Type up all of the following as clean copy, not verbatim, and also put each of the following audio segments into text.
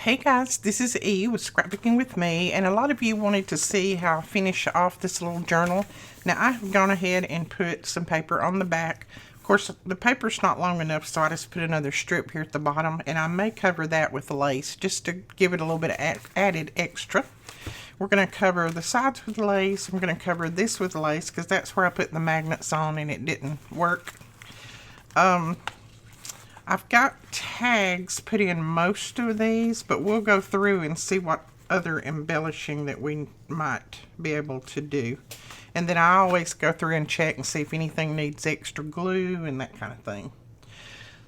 Hey guys, this is E with Scrapbooking with Me, and a lot of you wanted to see how I finish off this little journal. Now I've gone ahead and put some paper on the back. Of course, the paper's not long enough, so I just put another strip here at the bottom, and I may cover that with lace just to give it a little bit of added extra. We're going to cover the sides with lace. I'm going to cover this with lace because that's where I put the magnets on and it didn't work. I've got tags put in most of these, but we'll go through and see what other embellishing that we might be able to do. And then I always go through and check and see if anything needs extra glue and that kind of thing.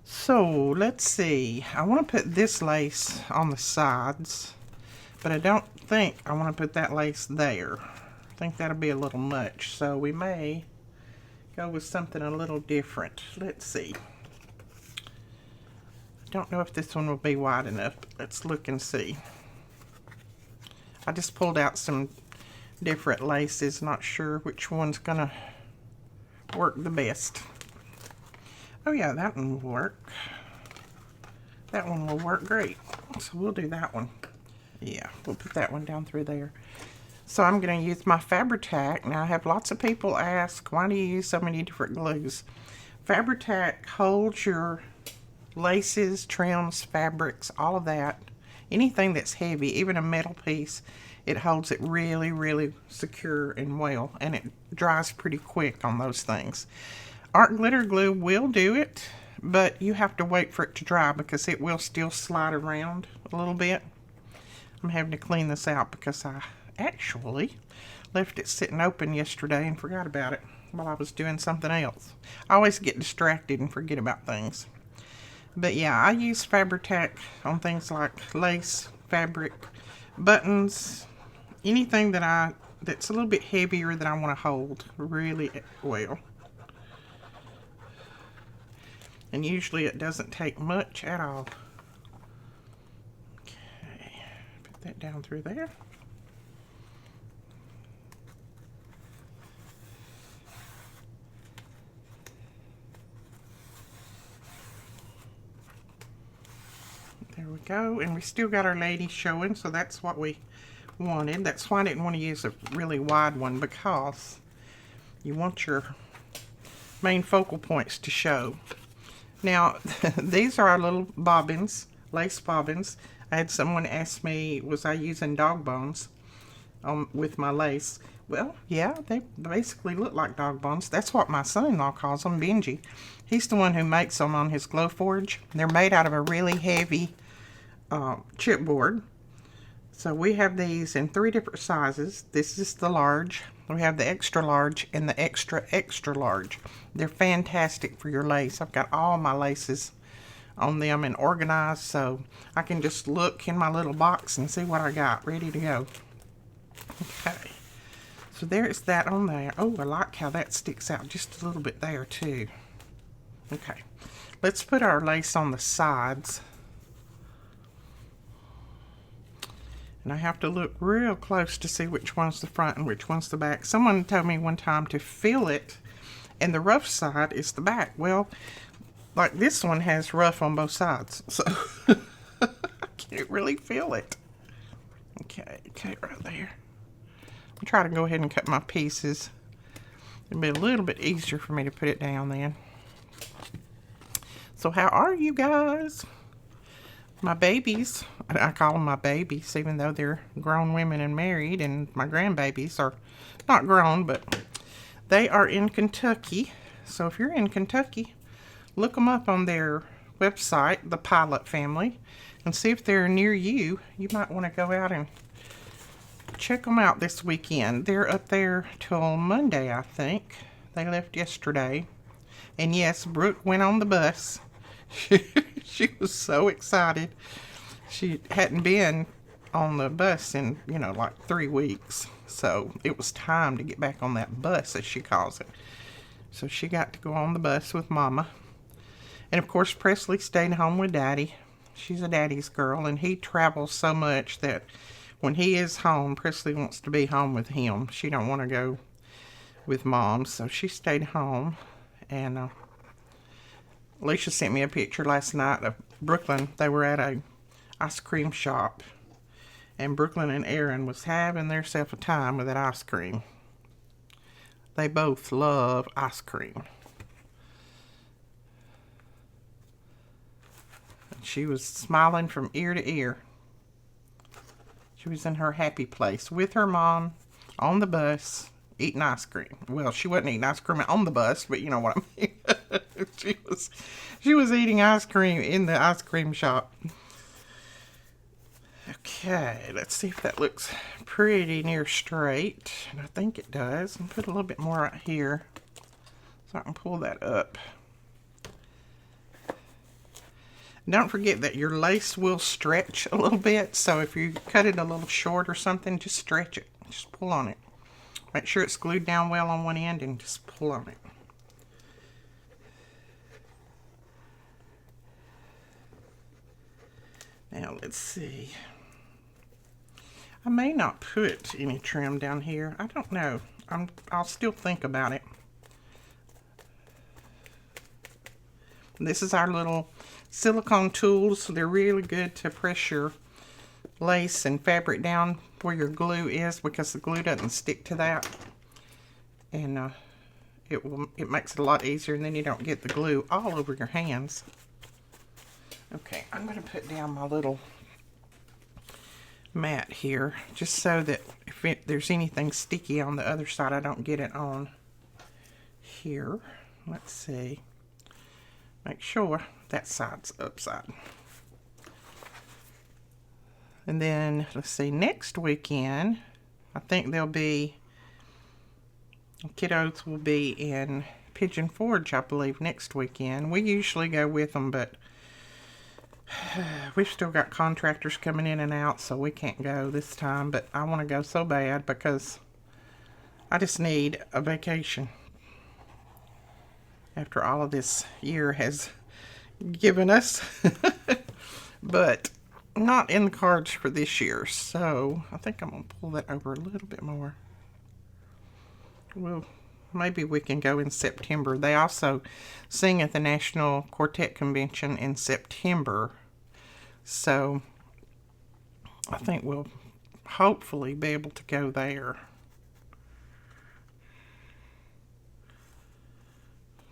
So let's see. I want to put this lace on the sides, but I don't think I want to put that lace there. I think that'll be a little much, so we may go with something a little different. Let's see. Don't know if this one will be wide enough. Let's look and see. I just pulled out some different laces, not sure which one's gonna work the best. Oh yeah, that one will work. That one will work great, so we'll do that one. Yeah, we'll put that one down through there. So I'm going to use my Fabri-Tac. Now I have lots of people ask, why do you use so many different glues? Fabri-Tac holds your laces, trims, fabrics, all of that. Anything that's heavy, even a metal piece, it holds it really, really secure and well, and it dries pretty quick on those things. Art glitter glue will do it, but you have to wait for it to dry because it will still slide around a little bit. I'm having to clean this out because I actually left it sitting open yesterday and forgot about it while I was doing something else. I always get distracted and forget about things. But yeah, I use Fabri-Tac on things like lace, fabric, buttons, anything that's a little bit heavier that I want to hold really well. And usually it doesn't take much at all. Okay, put that down through there. There we go, and we still got our lady showing, so that's what we wanted. That's why I didn't want to use a really wide one, because you want your main focal points to show. Now, these are our little bobbins, lace bobbins. I had someone ask me, was I using dog bones with my lace? Well, yeah, they basically look like dog bones. That's what my son-in-law calls them, Benji. He's the one who makes them on his Glowforge. They're made out of a really heavy chipboard. So we have these in 3 different sizes. This is the large. We have the extra large and the extra extra large. They're fantastic for your lace. I've got all my laces on them and organized, so I can just look in my little box and see what I got ready to go. Okay, so there's that on there. Oh, I like how that sticks out just a little bit there too. Okay, let's put our lace on the sides. And I have to look real close to see which one's the front and which one's the back. Someone told me one time to feel it, and the rough side is the back. Well, like this one has rough on both sides, so I can't really feel it. Okay, right there. I'll try to go ahead and cut my pieces. It'll be a little bit easier for me to put it down then. So how are you guys? My babies, I call them my babies, even though they're grown women and married, and my grandbabies are not grown, but they are in Kentucky. So if you're in Kentucky, look them up on their website, the Pilot Family, and see if they're near you. You might want to go out and check them out this weekend. They're up there till Monday, I think. They left yesterday. And yes, Brooke went on the bus. She was so excited. She hadn't been on the bus in, like 3 weeks. So it was time to get back on that bus, as she calls it. So she got to go on the bus with Mama. And of course, Presley stayed home with Daddy. She's a daddy's girl, and he travels so much that when he is home, Presley wants to be home with him. She don't want to go with Mom, so she stayed home. And Alicia sent me a picture last night of Brooklyn. They were at a ice cream shop. And Brooklyn and Aaron was having themselves a time with that ice cream. They both love ice cream. And she was smiling from ear to ear. She was in her happy place with her mom on the bus eating ice cream. Well, she wasn't eating ice cream on the bus, but you know what I mean. she was eating ice cream in the ice cream shop. Okay, let's see if that looks pretty near straight. And I think it does. And put a little bit more right here so I can pull that up. Don't forget that your lace will stretch a little bit. So if you cut it a little short or something, just stretch it. Just pull on it. Make sure it's glued down well on one end and just pull on it. Now let's see. I may not put any trim down here. I don't know. I'll still think about it. This is our little silicone tools. They're really good to press your lace and fabric down where your glue is, because the glue doesn't stick to that. And it makes it a lot easier, and then you don't get the glue all over your hands. Okay, I'm going to put down my little mat here, just so that if there's anything sticky on the other side, I don't get it on here. Let's see. Make sure that side's upside. And then, let's see, next weekend, I think there'll be, kiddos will be in Pigeon Forge, I believe, next weekend. We usually go with them, but we've still got contractors coming in and out, so we can't go this time. But I want to go so bad because I just need a vacation after all of this year has given us. But not in the cards for this year, so I think I'm going to pull that over a little bit more. Well, maybe we can go in September. They also sing at the National Quartet Convention in September. So I think we'll hopefully be able to go there.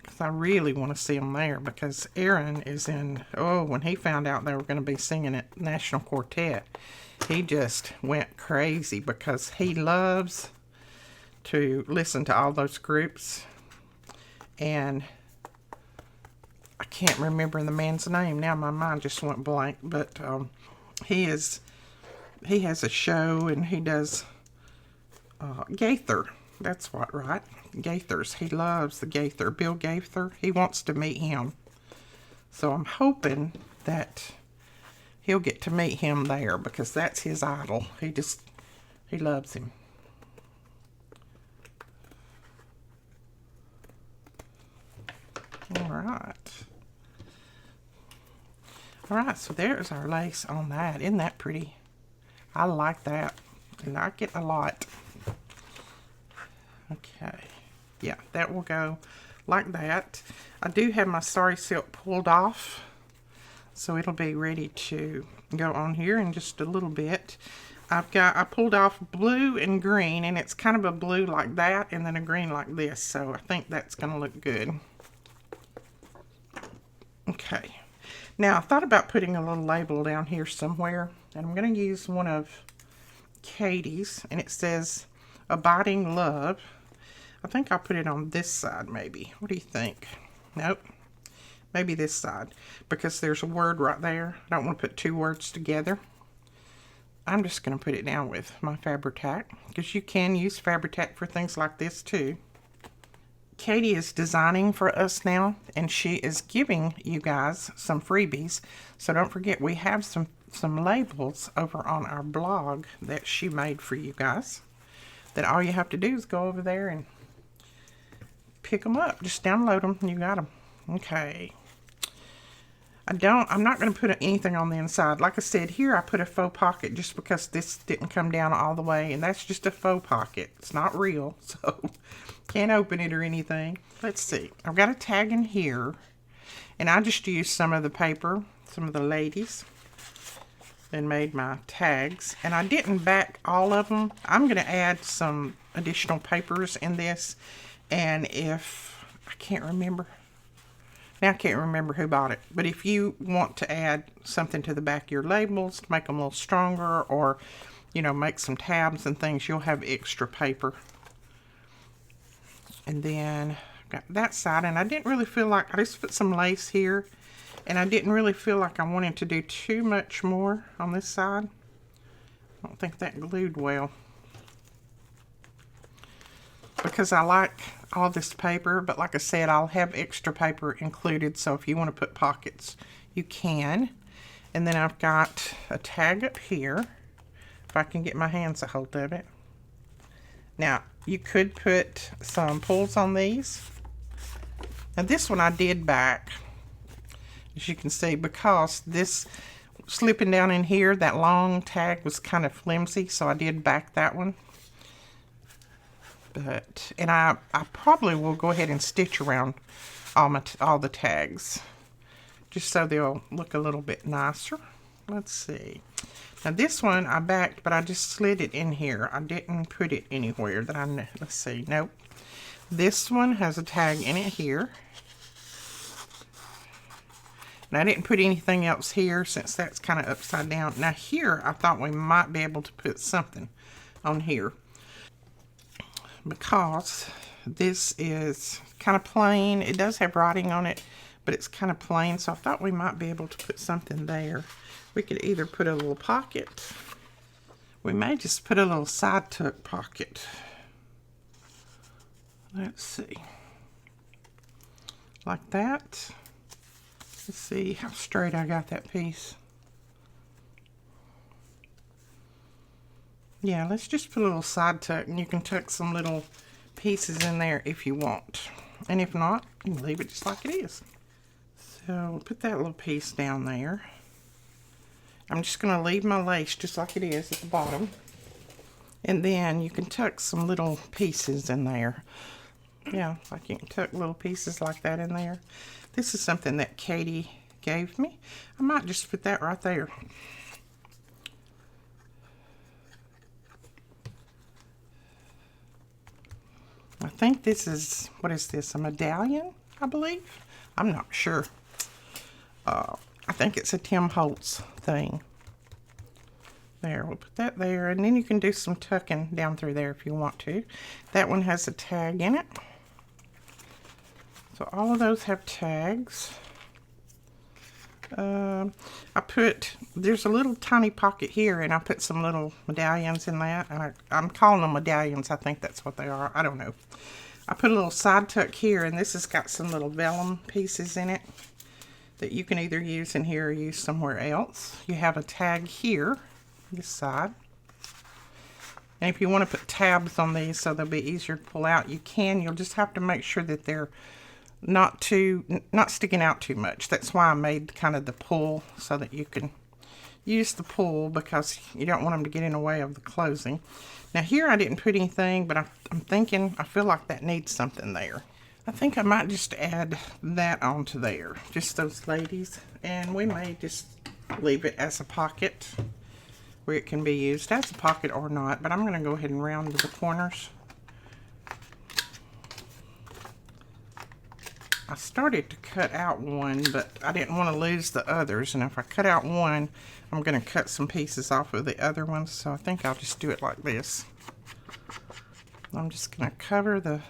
Because I really want to see them there, because Aaron is in, when he found out they were going to be singing at National Quartet, he just went crazy, because he loves to listen to all those groups. And I can't remember the man's name now. My mind just went blank. But he has a show, and he does Gaither. That's what, right? Gaithers. He loves the Gaither. Bill Gaither. He wants to meet him. So I'm hoping that he'll get to meet him there, because that's his idol. He loves him. Alright, so there's our lace on that. Isn't that pretty? I like that. I like it a lot. Okay. Yeah, that will go like that. I do have my sari silk pulled off, so it'll be ready to go on here in just a little bit. I pulled off blue and green, and it's kind of a blue like that, and then a green like this, so I think that's going to look good. Okay, now I thought about putting a little label down here somewhere, and I'm going to use one of Katie's, and it says Abiding Love. I think I'll put it on this side maybe. What do you think? Nope, maybe this side, because there's a word right there. I don't want to put two words together. I'm just going to put it down with my Fabri-Tac, because you can use Fabri-Tac for things like this too. Katie is designing for us now, and she is giving you guys some freebies. So don't forget, we have some labels over on our blog that she made for you guys, that all you have to do is go over there and pick them up. Just download them and you got them. Okay. I'm not going to put anything on the inside. Like I said, here I put a faux pocket just because this didn't come down all the way, and that's just a faux pocket. It's not real, so can't open it or anything. Let's see. I've got a tag in here, and I just used some of the paper, some of the ladies. and made my tags. And I didn't back all of them. I'm going to add some additional papers in this. And if, I can't remember. Now I can't remember who bought it. But if you want to add something to the back of your labels to make them a little stronger, or, you know, make some tabs and things, you'll have extra paper. And then got that side, and I didn't really feel like, I just put some lace here, and I didn't really feel like I wanted to do too much more on this side. I don't think that glued well, because I like all this paper, but like I said, I'll have extra paper included, so if you want to put pockets, you can. And then I've got a tag up here, if I can get my hands a hold of it. Now, you could put some pulls on these. Now this one I did back, as you can see, because this slipping down in here, that long tag was kind of flimsy, so I did back that one. But, and I probably will go ahead and stitch around all the tags, just so they'll look a little bit nicer. Let's see. Now this one I backed, but I just slid it in here. I didn't put it anywhere that I know. Let's see. Nope. This one has a tag in it here. And I didn't put anything else here since that's kind of upside down. Now here, I thought we might be able to put something on here, because this is kind of plain. It does have writing on it, but it's kind of plain, so I thought we might be able to put something there. We could either put a little pocket. We may just put a little side tuck pocket. Let's see. Like that. Let's see how straight I got that piece. Yeah, let's just put a little side tuck, and you can tuck some little pieces in there if you want. And if not, you can leave it just like it is. So we'll put that little piece down there. I'm just going to leave my lace just like it is at the bottom. And then you can tuck some little pieces in there. Yeah, like you can tuck little pieces like that in there. This is something that Katie gave me. I might just put that right there. I think this is, what is this, a medallion, I believe? I'm not sure. I think it's a Tim Holtz thing. There, we'll put that there, and then you can do some tucking down through there if you want to. That one has a tag in it. So all of those have tags. There's a little tiny pocket here, and I put some little medallions in that. And I'm calling them medallions. I think that's what they are. I don't know. I put a little side tuck here, and this has got some little vellum pieces in it that you can either use in here or use somewhere else. You have a tag here, this side. And if you want to put tabs on these so they'll be easier to pull out, you can. You'll just have to make sure that they're not sticking out too much. That's why I made kind of the pull, so that you can use the pull, because you don't want them to get in the way of the closing. Now here I didn't put anything, but I'm thinking, I feel like that needs something there. I think I might just add that onto there, just those ladies, and we may just leave it as a pocket where it can be used as a pocket or not, but I'm going to go ahead and round to the corners. I started to cut out one, but I didn't want to lose the others, and if I cut out one, I'm going to cut some pieces off of the other ones, so I think I'll just do it like this. I'm just going to cover the,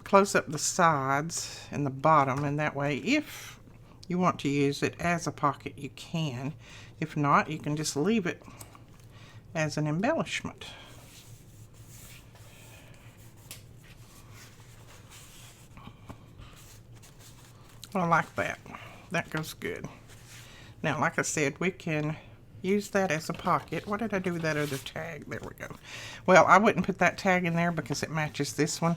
close up the sides and the bottom, and that way, if you want to use it as a pocket, you can. If not, you can just leave it as an embellishment. I like that. That goes good. Now, like I said, we can use that as a pocket. What did I do with that other tag? There we go. Well, I wouldn't put that tag in there because it matches this one,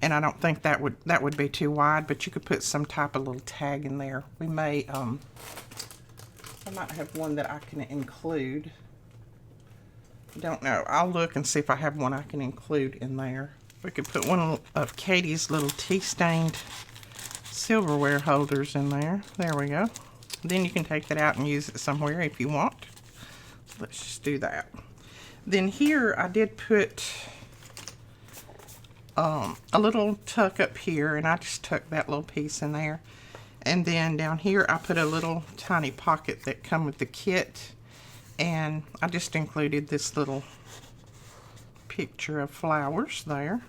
and I don't think that would be too wide, but you could put some type of little tag in there. We may, I might have one that I can include. Don't know. I'll look and see if I have one I can include in there. We could put one of Katie's little tea-stained silverware holders in there. There we go. Then you can take that out and use it somewhere if you want. Let's just do that. Then here I did put a little tuck up here, and I just tucked that little piece in there. And then down here I put a little tiny pocket that come with the kit, and I just included this little picture of flowers there.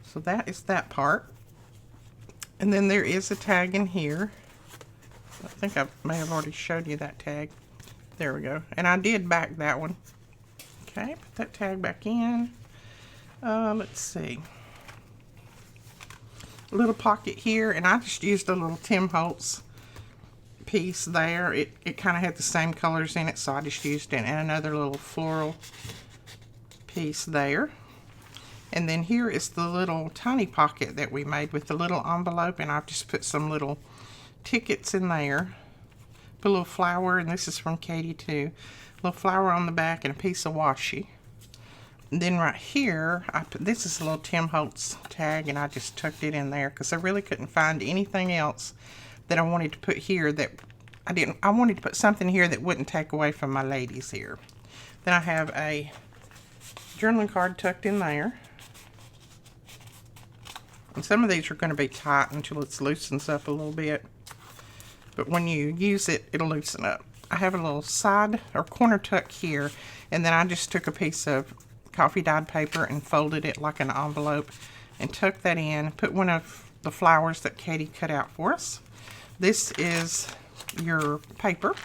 So that is that part. And then there is a tag in here. I think I may have already showed you that tag. There we go. And I did back that one. Okay, put that tag back in. Let's see. A little pocket here, and I just used a little Tim Holtz piece there. It kind of had the same colors in it, so I just used it, and another little floral piece there. And then here is the little tiny pocket that we made with the little envelope, and I've just put some little tickets in there. Put a little flower, and this is from Katie too. A little flower on the back and a piece of washi. And then right here, this is a little Tim Holtz tag, and I just tucked it in there because I really couldn't find anything else that I wanted to put here that I wanted to put something here that wouldn't take away from my ladies here. Then I have a journaling card tucked in there. And some of these are going to be tight until it loosens up a little bit. But when you use it, it'll loosen up. I have a little side or corner tuck here, and then I just took a piece of coffee dyed paper and folded it like an envelope and tucked that in. Put one of the flowers that Katie cut out for us. This is your paper,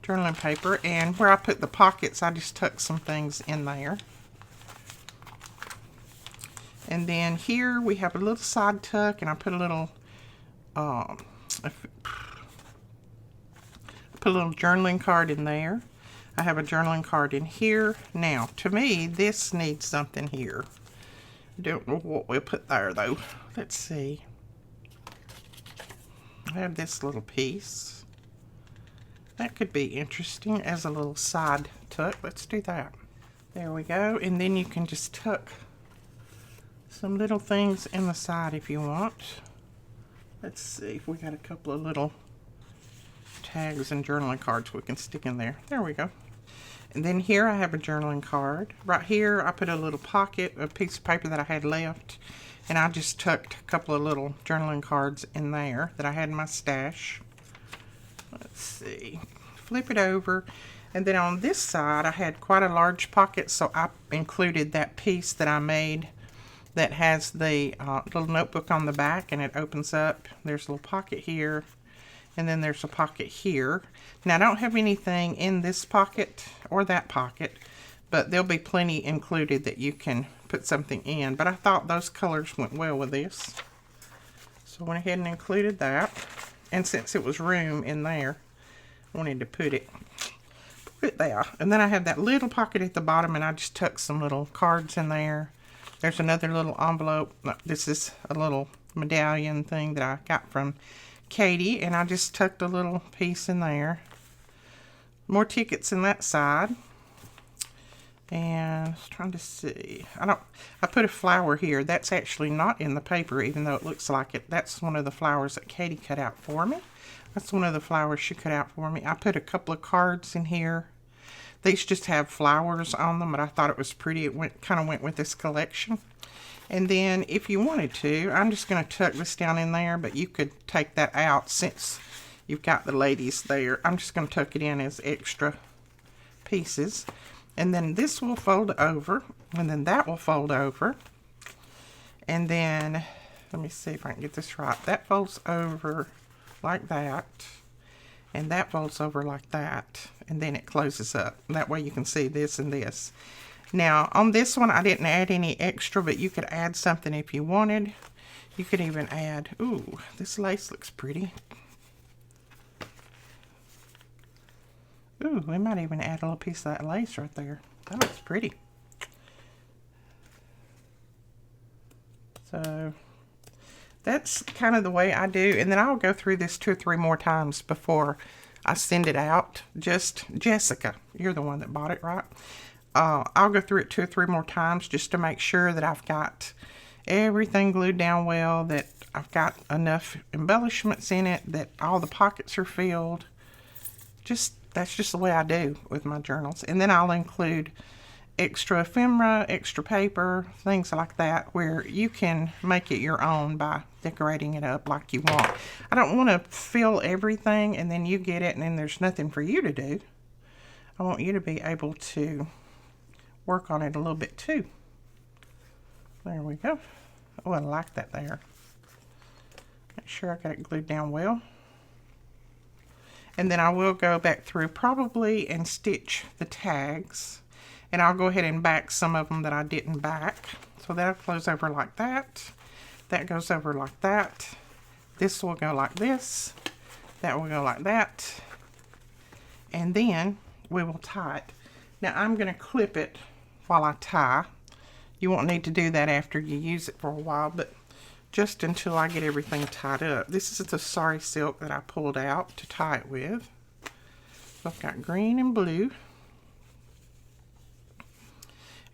journaling paper, and where I put the pockets, I just tucked some things in there. And then here we have a little side tuck, and I put a little journaling card in there. I have a journaling card in here. Now, to me, this needs something here. Don't know what we'll put there, though. Let's see. I have this little piece. That could be interesting as a little side tuck. Let's do that. There we go. And then you can just tuck some little things in the side if you want. Let's see if we got a couple of little tags and journaling cards we can stick in there. There we go. And then here I have a journaling card. Right here I put a little pocket, a piece of paper that I had left, and I just tucked a couple of little journaling cards in there that I had in my stash. Let's see. Flip it over. And then on this side I had quite a large pocket, so I included that piece that I made that has the little notebook on the back, and it opens up. There's a little pocket here, and then there's a pocket here. Now I don't have anything in this pocket or that pocket, but there'll be plenty included that you can put something in. But I thought those colors went well with this, so I went ahead and included that. And since it was room in there, I wanted to put it there. And then I have that little pocket at the bottom, and I just tucked some little cards in there. There's another little envelope. This is a little medallion thing that I got from Katie, and I just tucked a little piece in there. More tickets in that side. And I was trying to see. I put a flower here. That's actually not in the paper, even though it looks like it. That's one of the flowers that Katie cut out for me. That's one of the flowers she cut out for me. I put a couple of cards in here. These just have flowers on them, but I thought it was pretty. It kind of went with this collection. And then if you wanted to, I'm just going to tuck this down in there, but you could take that out since you've got the ladies there. I'm just going to tuck it in as extra pieces. And then this will fold over, and then that will fold over. And then, let me see if I can get this right. That folds over like that. And that folds over like that, and then it closes up. That way you can see this and this. Now, on this one, I didn't add any extra, but you could add something if you wanted. You could even add, ooh, this lace looks pretty. Ooh, we might even add a little piece of that lace right there. That looks pretty. So that's kind of the way I do. And then I'll go through this 2 or 3 more times before I send it out. Just Jessica, you're the one that bought it, right? I'll go through it 2 or 3 more times just to make sure that I've got everything glued down well, that I've got enough embellishments in it that all the pockets are filled. That's just the way I do with my journals. And then I'll include extra ephemera, extra paper, things like that, where you can make it your own by decorating it up like you want. I don't want to fill everything and then you get it and then there's nothing for you to do. I want you to be able to work on it a little bit too. There we go. Oh, I like that there. Make sure I got it glued down well. And then I will go back through probably and stitch the tags. And I'll go ahead and back some of them that I didn't back. So that'll close over like that. That goes over like that. This will go like this. That will go like that. And then we will tie it. Now I'm going to clip it while I tie. You won't need to do that after you use it for a while, but just until I get everything tied up. This is the sari silk that I pulled out to tie it with. So I've got green and blue.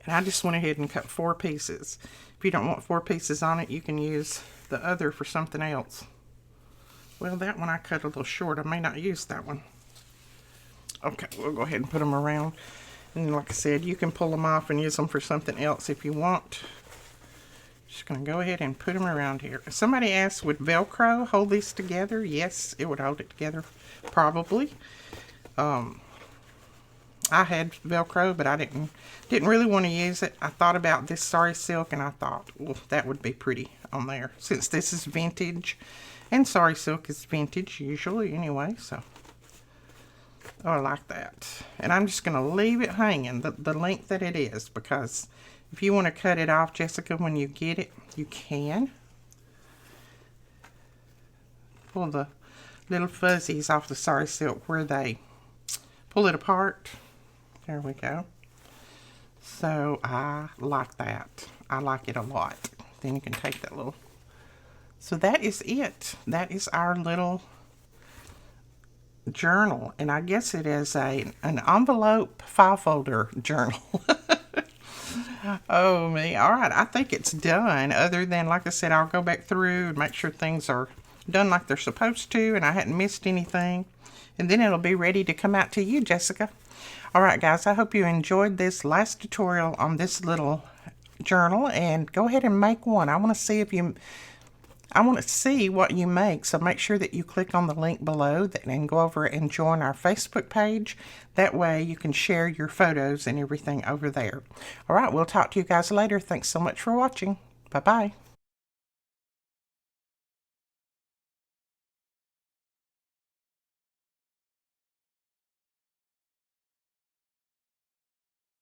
And I just went ahead and cut 4 pieces. If you don't want 4 pieces on it, you can use the other for something else. Well, that one I cut a little short. I may not use that one. Okay, we'll go ahead and put them around. And like I said, you can pull them off and use them for something else if you want. Just going to go ahead and put them around here. Somebody asked, would Velcro hold these together? Yes, it would hold it together, probably. I had Velcro, but I didn't really want to use it. I thought about this sari silk, and I thought, well, that would be pretty on there, since this is vintage, and sari silk is vintage usually anyway. So, oh, I like that. And I'm just going to leave it hanging the length that it is, because if you want to cut it off, Jessica, when you get it, you can. Pull the little fuzzies off the sari silk where they pull it apart. There we go. So I like that. I like it a lot. Then you can take that little. So that is it. That is our little journal. And I guess it is an envelope file folder journal. Oh me. All right, I think it's done. Other than, like I said, I'll go back through and make sure things are done like they're supposed to and I hadn't missed anything. And then it'll be ready to come out to you, Jessica. All right, guys, I hope you enjoyed this last tutorial on this little journal, and go ahead and make one. I want to see what you make, so make sure that you click on the link below and go over and join our Facebook page. That way you can share your photos and everything over there. All right, we'll talk to you guys later. Thanks so much for watching. Bye-bye.